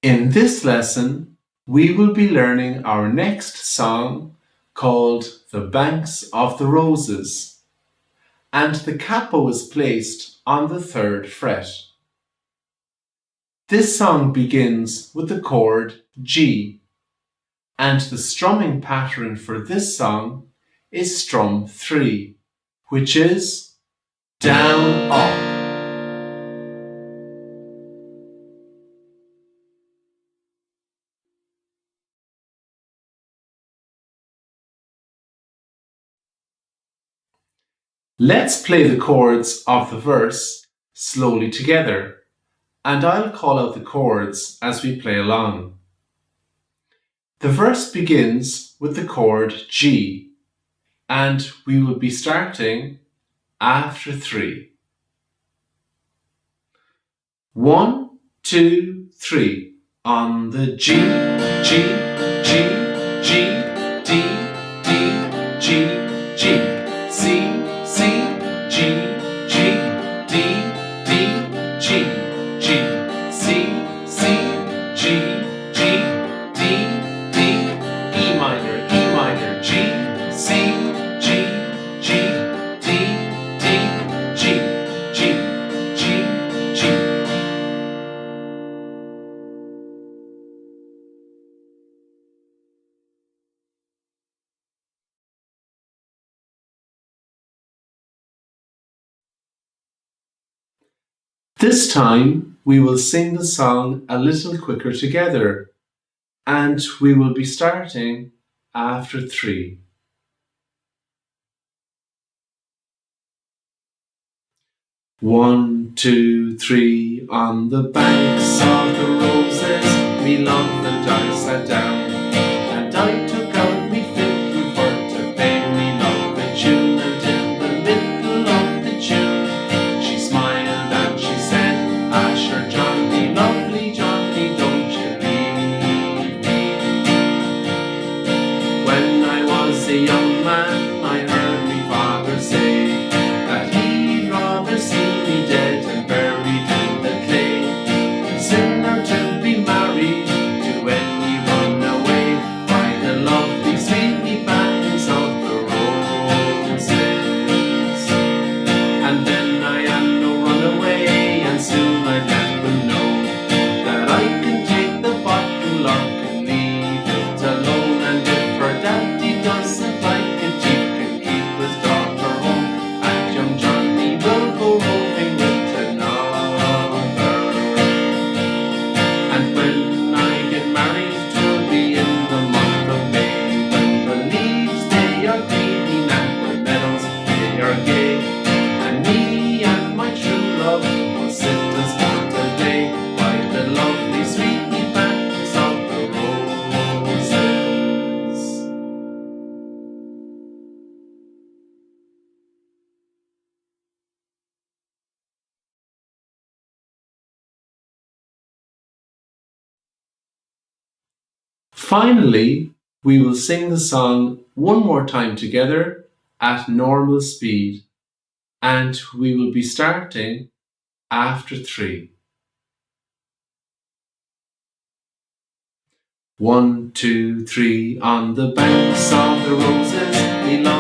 In this lesson, we will be learning our next song called The Banks of the Roses, and the capo is placed on the 3rd fret. This song begins with the chord G, and the strumming pattern for this song is strum 3, which is down, up. Let's play the chords of the verse slowly together, and I'll call out the chords as we play along. The verse begins with the chord G, and we will be starting after 3. 1, 2, 3. On the G, G, G, G, D, D, G, G, C, C, G, G, D, D, G, G, C, C, G, G, D, D, E minor, G, C, G, G, D, D, G, G, G, G. This time we will sing the song a little quicker together, and we will be starting after 3. 1, 2, 3. On the banks of the roses, me long and I sat down, and I took out me fiddle for to play me love a tune, and in the middle of the tune she smiled and she said, Asher Johnny, lovely Johnny, don't you leave me. When I was a young man, I heard me father say that he'd rather see me dead and buried in the clay, sooner to be married to any runaway by the lovely sweet banks of the roses. And then I am no runaway, and soon I let them know that I can take the bottle or can leave it alone, and if her daddy doesn't like it, he can keep his daughter home, and young Johnny will go roving with another. And when I get married, 'twill be in the month of May, when the leaves they are green and the meadows they are gay, and me and my true love will sit and sport a day by the lovely sweet banks of the roses. Finally, we will sing the song one more time together at normal speed, and we will be starting after 3. 1, 2, 3. On the banks of the roses, we love